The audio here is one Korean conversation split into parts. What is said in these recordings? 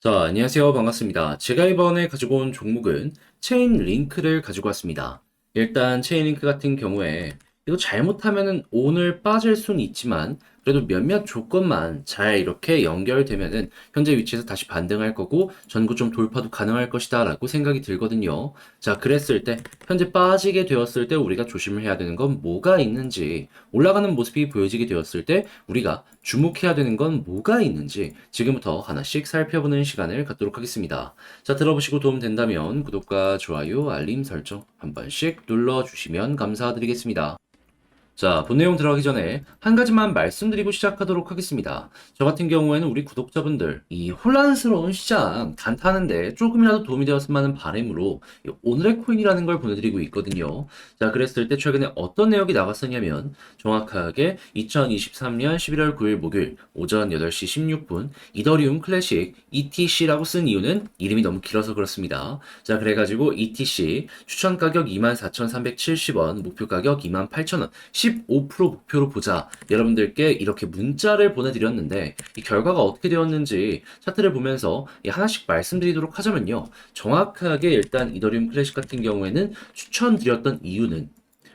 자, 안녕하세요. 반갑습니다. 제가 이번에 가지고 온 종목은 체인 링크를 가지고 왔습니다. 일단 체인 링크 같은 경우에 이거 잘못하면은 오늘 빠질 수는 있지만 그래도 몇몇 조건만 잘 이렇게 연결되면은 현재 위치에서 다시 반등할 거고 전고점 돌파도 가능할 것이다 라고 생각이 들거든요. 자, 그랬을 때 현재 빠지게 되었을 때 우리가 조심을 해야 되는 건 뭐가 있는지, 올라가는 모습이 보여지게 되었을 때 우리가 주목해야 되는 건 뭐가 있는지 지금부터 하나씩 살펴보는 시간을 갖도록 하겠습니다. 자, 들어보시고 도움 된다면 구독과 좋아요, 알림 설정 한 번씩 눌러주시면 감사드리겠습니다. 자, 본 내용 들어가기 전에 한 가지만 말씀드리고 시작하도록 하겠습니다. 저 같은 경우에는 우리 구독자분들, 이 혼란스러운 시장 단타하는데 조금이라도 도움이 되었으면 하는 바람으로 이 오늘의 코인이라는 걸 보내드리고 있거든요. 자, 그랬을 때 최근에 어떤 내역이 나갔었냐면 정확하게 2023년 11월 9일 목요일 오전 8시 16분 이더리움 클래식 ETC라고 쓴 이유는 이름이 너무 길어서 그렇습니다. 자, 그래가지고 ETC 추천 가격 24,370원, 목표 가격 28,000원, 15% 목표로 보자. 여러분들께 이렇게 문자를 보내드렸는데 이 결과가 어떻게 되었는지 차트를 보면서 하나씩 말씀드리도록 하자면요. 정확하게 일단 이더리움 클래식 같은 경우에는 추천드렸던 이유는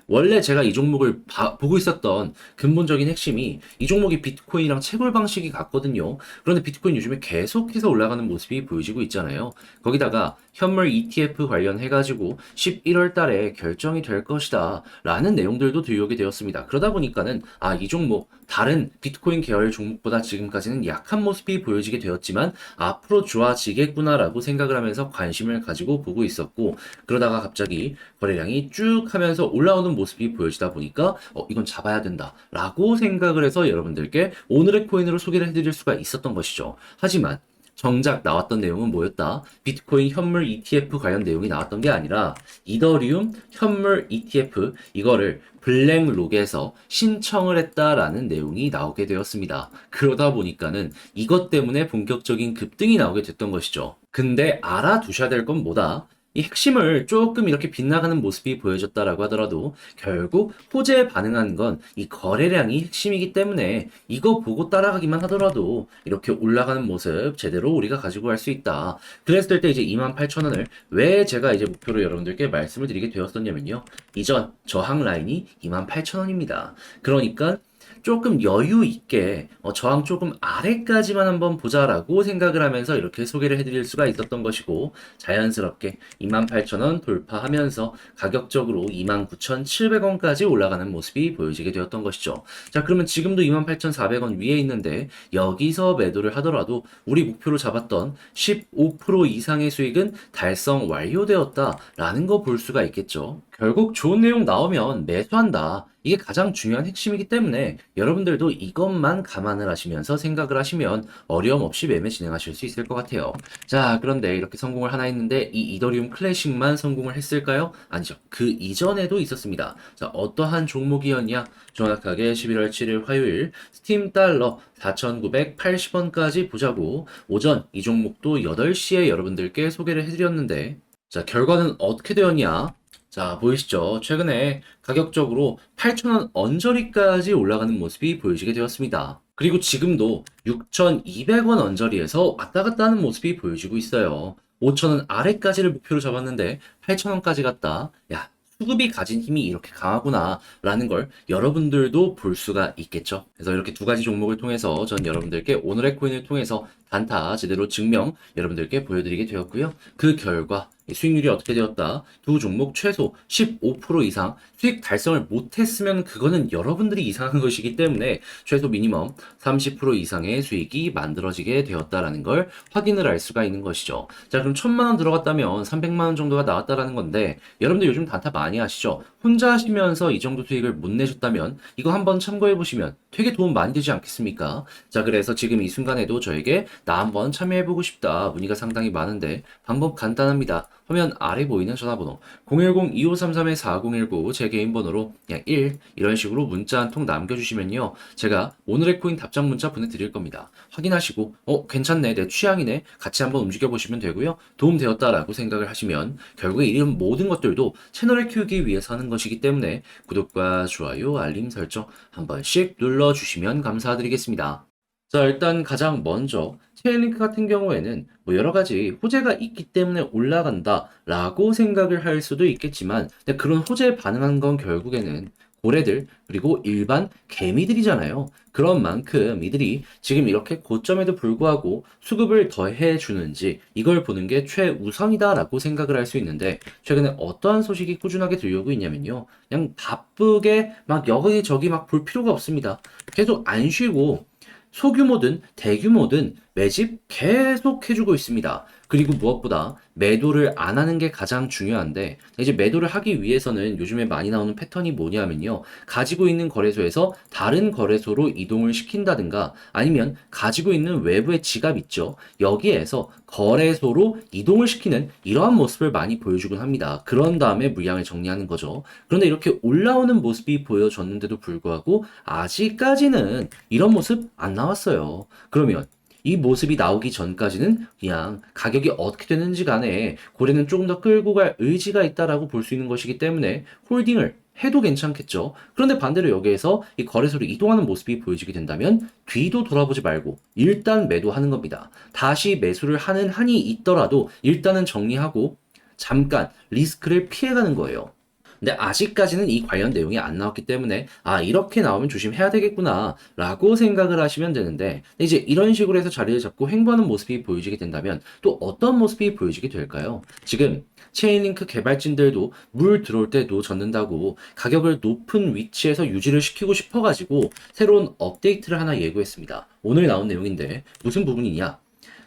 원래 제가 이 종목을 보고 있었던 근본적인 핵심이 이 종목이 비트코인이랑 채굴 방식이 같거든요. 그런데 비트코인 요즘에 계속해서 올라가는 모습이 보여지고 있잖아요. 거기다가 현물 ETF 관련해가지고 11월 달에 결정이 될 것이다 라는 내용들도 들려오게 되었습니다. 그러다 보니까는 이 종목 다른 비트코인 계열 종목보다 지금까지는 약한 모습이 보여지게 되었지만 앞으로 좋아지겠구나라고 생각을 하면서 관심을 가지고 보고 있었고, 그러다가 갑자기 거래량이 쭉 하면서 올라오는 모습이 보여지다 보니까 이건 잡아야 된다라고 생각을 해서 여러분들께 오늘의 코인으로 소개를 해드릴 수가 있었던 것이죠. 하지만 정작 나왔던 내용은 뭐였다? 비트코인 현물 ETF 관련 내용이 나왔던 게 아니라 이더리움 현물 ETF 이거를 블랙록에서 신청을 했다라는 내용이 나오게 되었습니다. 그러다 보니까는 이것 때문에 본격적인 급등이 나오게 됐던 것이죠. 근데 알아두셔야 될 건 뭐다? 이 핵심을 조금 이렇게 빗나가는 모습이 보여졌다라고 하더라도 결국 호재에 반응한 건 이 거래량이 핵심이기 때문에 이거 보고 따라가기만 하더라도 이렇게 올라가는 모습 제대로 우리가 가지고 갈 수 있다. 그랬을 때 이제 28,000원을 왜 제가 이제 목표로 여러분들께 말씀을 드리게 되었었냐면요. 이전 저항 라인이 28,000원입니다. 그러니까 조금 여유 있게 저항 조금 아래까지만 한번 보자라고 생각을 하면서 이렇게 소개를 해드릴 수가 있었던 것이고, 자연스럽게 28,000원 돌파하면서 가격적으로 29,700원까지 올라가는 모습이 보여지게 되었던 것이죠. 자, 그러면 지금도 28,400원 위에 있는데 여기서 매도를 하더라도 우리 목표로 잡았던 15% 이상의 수익은 달성 완료되었다라는 거 볼 수가 있겠죠. 결국 좋은 내용 나오면 매수한다. 이게 가장 중요한 핵심이기 때문에 여러분들도 이것만 감안을 하시면서 생각을 하시면 어려움 없이 매매 진행하실 수 있을 것 같아요. 자, 그런데 이렇게 성공을 하나 했는데 이 이더리움 클래식만 성공을 했을까요? 아니죠. 그 이전에도 있었습니다. 자, 어떠한 종목이었냐? 정확하게 11월 7일 화요일 스팀 달러 4,980원까지 보자고 오전 이 종목도 8시에 여러분들께 소개를 해드렸는데, 자, 결과는 어떻게 되었냐? 자, 보이시죠? 최근에 가격적으로 8,000원 언저리까지 올라가는 모습이 보여지게 되었습니다. 그리고 지금도 6,200원 언저리에서 왔다 갔다 하는 모습이 보여지고 있어요. 5,000원 아래까지를 목표로 잡았는데 8,000원까지 갔다. 야, 수급이 가진 힘이 이렇게 강하구나 라는 걸 여러분들도 볼 수가 있겠죠. 그래서 이렇게 두 가지 종목을 통해서 전 여러분들께 오늘의 코인을 통해서 단타 제대로 증명 여러분들께 보여드리게 되었고요. 그 결과 수익률이 어떻게 되었다? 두 종목 최소 15% 이상 수익 달성을 못했으면 그거는 여러분들이 이상한 것이기 때문에 최소 미니멈 30% 이상의 수익이 만들어지게 되었다라는 걸 확인을 할 수가 있는 것이죠. 자, 그럼 1,000만 원 들어갔다면 300만 원 정도가 나왔다라는 건데, 여러분들 요즘 단타 많이 하시죠? 혼자 하시면서 이 정도 수익을 못 내셨다면 이거 한번 참고해 보시면 되게 도움 많이 되지 않겠습니까? 자, 그래서 지금 이 순간에도 저에게 나 한번 참여해보고 싶다 문의가 상당히 많은데 방법 간단합니다. 화면 아래 보이는 전화번호 010-2533-4019 제 개인 번호로 그냥 1 이런 식으로 문자 한 통 남겨주시면요, 제가 오늘의 코인 답장 문자 보내드릴 겁니다. 확인하시고 괜찮네, 내 취향이네, 같이 한번 움직여 보시면 되고요. 도움 되었다라고 생각을 하시면 결국에 이런 모든 것들도 채널을 키우기 위해서 하는 것이기 때문에 구독과 좋아요, 알림 설정 한 번씩 눌러주시면 감사드리겠습니다. 자, 일단 가장 먼저 체인링크 같은 경우에는 뭐 여러 가지 호재가 있기 때문에 올라간다라고 생각을 할 수도 있겠지만, 근데 그런 호재에 반응한 건 결국에는 고래들 그리고 일반 개미들이잖아요. 그런 만큼 이들이 지금 이렇게 고점에도 불구하고 수급을 더해 주는지 이걸 보는 게 최우선이다라고 생각을 할 수 있는데, 최근에 어떠한 소식이 꾸준하게 들려오고 있냐면요. 그냥 바쁘게 막 여기저기 막 볼 필요가 없습니다. 계속 안 쉬고 소규모든 대규모든 매집 계속 해주고 있습니다. 그리고 무엇보다 매도를 안 하는 게 가장 중요한데, 이제 매도를 하기 위해서는 요즘에 많이 나오는 패턴이 뭐냐면요. 가지고 있는 거래소에서 다른 거래소로 이동을 시킨다든가, 아니면 가지고 있는 외부의 지갑 있죠. 여기에서 거래소로 이동을 시키는 이러한 모습을 많이 보여주곤 합니다. 그런 다음에 물량을 정리하는 거죠. 그런데 이렇게 올라오는 모습이 보여졌는데도 불구하고 아직까지는 이런 모습 안 나왔어요. 그러면 이 모습이 나오기 전까지는 그냥 가격이 어떻게 되는지 간에 고래는 조금 더 끌고 갈 의지가 있다라고 볼 수 있는 것이기 때문에 홀딩을 해도 괜찮겠죠. 그런데 반대로 여기에서 이 거래소로 이동하는 모습이 보여지게 된다면 뒤도 돌아보지 말고 일단 매도하는 겁니다. 다시 매수를 하는 한이 있더라도 일단은 정리하고 잠깐 리스크를 피해가는 거예요. 근데 아직까지는 이 관련 내용이 안 나왔기 때문에 아 이렇게 나오면 조심해야 되겠구나 라고 생각을 하시면 되는데, 근데 이제 이런 식으로 해서 자리를 잡고 횡보하는 모습이 보여지게 된다면 또 어떤 모습이 보여지게 될까요? 지금 체인링크 개발진들도 물 들어올 때 노 젓는다고 가격을 높은 위치에서 유지를 시키고 싶어가지고 새로운 업데이트를 하나 예고했습니다. 오늘 나온 내용인데 무슨 부분이냐?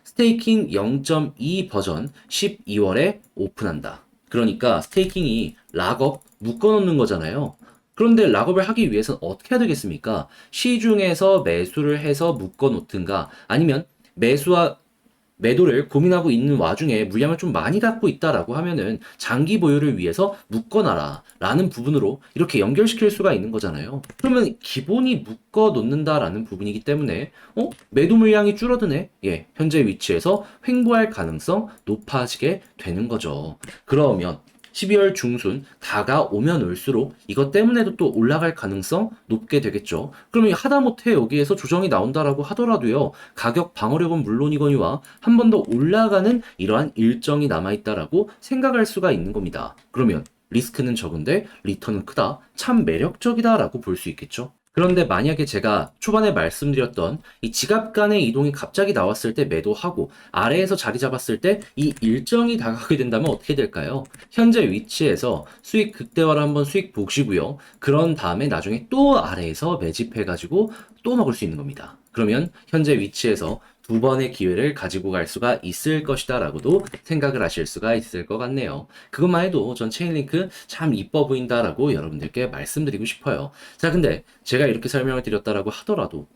스테이킹 0.2 버전 12월에 오픈한다. 그러니까 스테이킹이 락업 묶어놓는 거잖아요. 그런데 락업을 하기 위해서는 어떻게 해야 되겠습니까? 시중에서 매수를 해서 묶어놓든가, 아니면 매수와 매도를 고민하고 있는 와중에 물량을 좀 많이 갖고 있다라고 하면은 장기 보유를 위해서 묶어놔라 라는 부분으로 이렇게 연결시킬 수가 있는 거잖아요. 그러면 기본이 묶어 놓는다라는 부분이기 때문에 매도 물량이 줄어드네. 예, 현재 위치에서 횡보할 가능성 높아지게 되는 거죠. 그러면 12월 중순 다가오면 올수록 이것 때문에도 또 올라갈 가능성 높게 되겠죠. 그러면 하다못해 여기에서 조정이 나온다라고 하더라도요. 가격 방어력은 물론이거니와 한 번 더 올라가는 이러한 일정이 남아있다라고 생각할 수가 있는 겁니다. 그러면 리스크는 적은데 리턴은 크다. 참 매력적이다라고 볼 수 있겠죠. 그런데 만약에 제가 초반에 말씀드렸던 이 지갑 간의 이동이 갑자기 나왔을 때 매도하고 아래에서 자리 잡았을 때 이 일정이 다가가게 된다면 어떻게 될까요? 현재 위치에서 수익 극대화를 한번 수익 보시고요. 그런 다음에 나중에 또 아래에서 매집해가지고 또 먹을 수 있는 겁니다. 그러면 현재 위치에서 두 번의 기회를 가지고 갈 수가 있을 것이다 라고도 생각을 하실 수가 있을 것 같네요. 그것만 해도 전 체인링크 참 이뻐 보인다라고 여러분들께 말씀드리고 싶어요. 자, 근데 제가 이렇게 설명을 드렸다라고 하더라도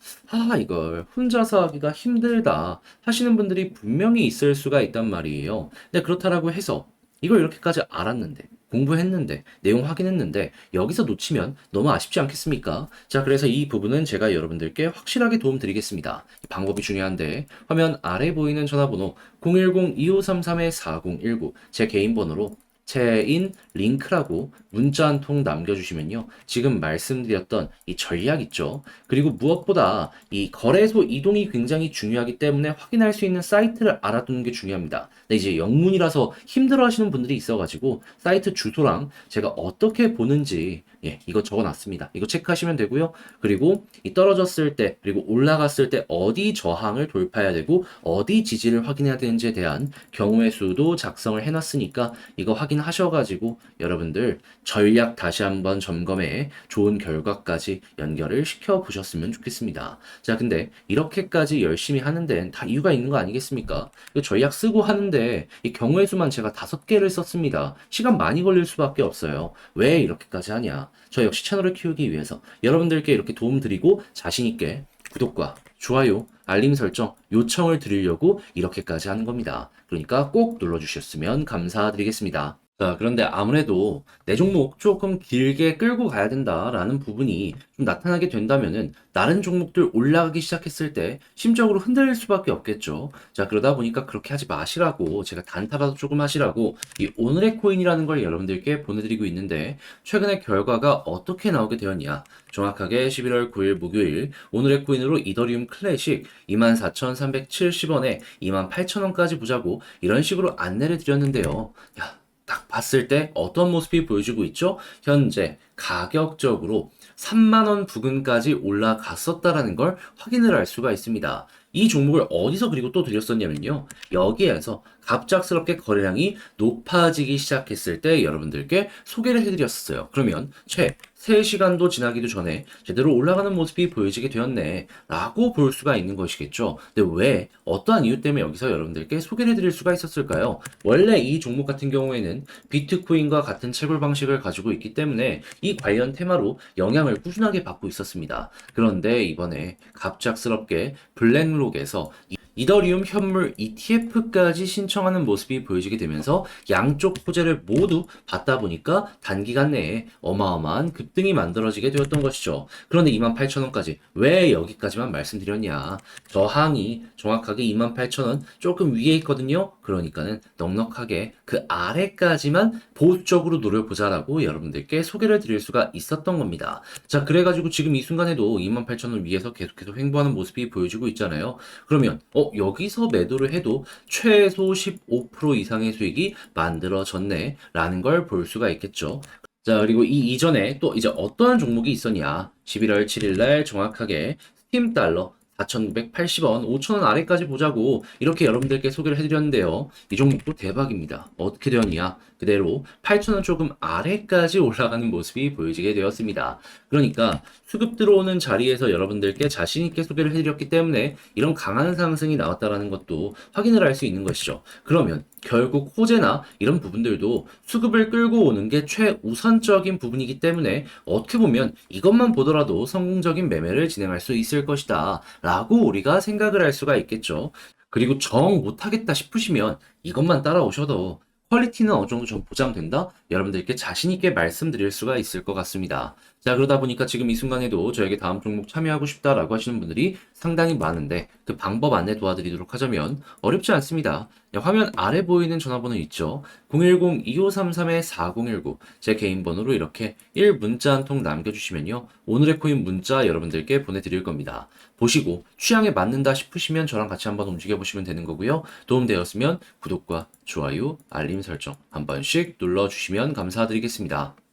이걸 혼자서 하기가 힘들다 하시는 분들이 분명히 있을 수가 있단 말이에요. 근데 그렇다라고 해서 이걸 이렇게까지 알았는데, 공부했는데, 내용 확인했는데, 여기서 놓치면 너무 아쉽지 않겠습니까? 자, 그래서 이 부분은 제가 여러분들께 확실하게 도움 드리겠습니다. 방법이 중요한데, 화면 아래 보이는 전화번호 010-2533-4019, 제 개인 번호로 체인 링크라고 문자 한 통 남겨주시면요. 지금 말씀드렸던 이 전략 있죠. 그리고 무엇보다 이 거래소 이동이 굉장히 중요하기 때문에 확인할 수 있는 사이트를 알아두는 게 중요합니다. 근데 이제 영문이라서 힘들어 하시는 분들이 있어가지고 사이트 주소랑 제가 어떻게 보는지 이거 적어놨습니다. 이거 체크하시면 되고요. 그리고 이 떨어졌을 때 그리고 올라갔을 때 어디 저항을 돌파해야 되고 어디 지지를 확인해야 되는지에 대한 경우의 수도 작성을 해놨으니까 이거 확인하셔가지고 여러분들 전략 다시 한번 점검해 좋은 결과까지 연결을 시켜보셨으면 좋겠습니다. 자, 근데 이렇게까지 열심히 하는 데는 다 이유가 있는 거 아니겠습니까? 이 전략 쓰고 하는데 이 경우의 수만 제가 5개를 썼습니다. 시간 많이 걸릴 수밖에 없어요. 왜 이렇게까지 하냐? 저 역시 채널을 키우기 위해서 여러분들께 이렇게 도움 드리고 자신있게 구독과 좋아요, 알림 설정 요청을 드리려고 이렇게까지 하는 겁니다. 그러니까 꼭 눌러주셨으면 감사드리겠습니다. 자, 그런데 아무래도 내 종목 조금 길게 끌고 가야 된다라는 부분이 좀 나타나게 된다면은 다른 종목들 올라가기 시작했을 때 심적으로 흔들릴 수밖에 없겠죠. 자, 그러다 보니까 그렇게 하지 마시라고 제가 단타라도 조금 하시라고 이 오늘의 코인이라는 걸 여러분들께 보내드리고 있는데 최근에 결과가 어떻게 나오게 되었냐. 정확하게 11월 9일 목요일 오늘의 코인으로 이더리움 클래식 24,370원에 28,000원까지 보자고 이런 식으로 안내를 드렸는데요. 야, 딱 봤을 때 어떤 모습이 보여지고 있죠? 현재 가격적으로 3만 원 부근까지 올라갔었다라는 걸 확인을 할 수가 있습니다. 이 종목을 어디서 그리고 또 드렸었냐면요. 여기에서 갑작스럽게 거래량이 높아지기 시작했을 때 여러분들께 소개를 해드렸어요. 그러면 최 3시간도 지나기도 전에 제대로 올라가는 모습이 보여지게 되었네 라고 볼 수가 있는 것이겠죠. 근데 왜 어떠한 이유 때문에 여기서 여러분들께 소개를 해드릴 수가 있었을까요? 원래 이 종목 같은 경우에는 비트코인과 같은 채굴 방식을 가지고 있기 때문에 이 관련 테마로 영향을 꾸준하게 받고 있었습니다. 그런데 이번에 갑작스럽게 블랙록에서 이더리움 현물 ETF까지 신청하는 모습이 보여지게 되면서 양쪽 호재를 모두 받다 보니까 단기간 내에 어마어마한 급등이 만들어지게 되었던 것이죠. 그런데 28,000원까지 왜 여기까지만 말씀드렸냐? 저항이 정확하게 28,000원 조금 위에 있거든요. 그러니까는 넉넉하게 그 아래까지만 보수적으로 노려보자라고 여러분들께 소개를 드릴 수가 있었던 겁니다. 자, 그래가지고 지금 이 순간에도 28,000원 위에서 계속해서 횡보하는 모습이 보여지고 있잖아요. 그러면 여기서 매도를 해도 최소 15% 이상의 수익이 만들어졌네 라는 걸 볼 수가 있겠죠. 자, 그리고 이 이전에 또 이제 어떠한 종목이 있었냐. 11월 7일 날 정확하게 스팀 달러 4,980원, 5,000원 아래까지 보자고 이렇게 여러분들께 소개를 해드렸는데요. 이 종목도 대박입니다. 어떻게 되었냐? 그대로 8,000원 조금 아래까지 올라가는 모습이 보여지게 되었습니다. 그러니까 수급 들어오는 자리에서 여러분들께 자신 있게 소개를 해드렸기 때문에 이런 강한 상승이 나왔다라는 것도 확인을 할 수 있는 것이죠. 그러면 결국 호재나 이런 부분들도 수급을 끌고 오는 게 최우선적인 부분이기 때문에 어떻게 보면 이것만 보더라도 성공적인 매매를 진행할 수 있을 것이다 라고 우리가 생각을 할 수가 있겠죠. 그리고 정 못하겠다 싶으시면 이것만 따라오셔도 퀄리티는 어느 정도 좀 보장된다? 여러분들께 자신있게 말씀드릴 수가 있을 것 같습니다. 자, 그러다 보니까 지금 이 순간에도 저에게 다음 종목 참여하고 싶다라고 하시는 분들이 상당히 많은데 그 방법 안내 도와드리도록 하자면 어렵지 않습니다. 화면 아래 보이는 전화번호 있죠? 010-2533-4019 제 개인 번호로 이렇게 1문자 한 통 남겨주시면요. 오늘의 코인 문자 여러분들께 보내드릴 겁니다. 보시고 취향에 맞는다 싶으시면 저랑 같이 한번 움직여 보시면 되는 거고요. 도움되었으면 구독과 좋아요, 알림 설정 한 번씩 눌러주시면 감사드리겠습니다.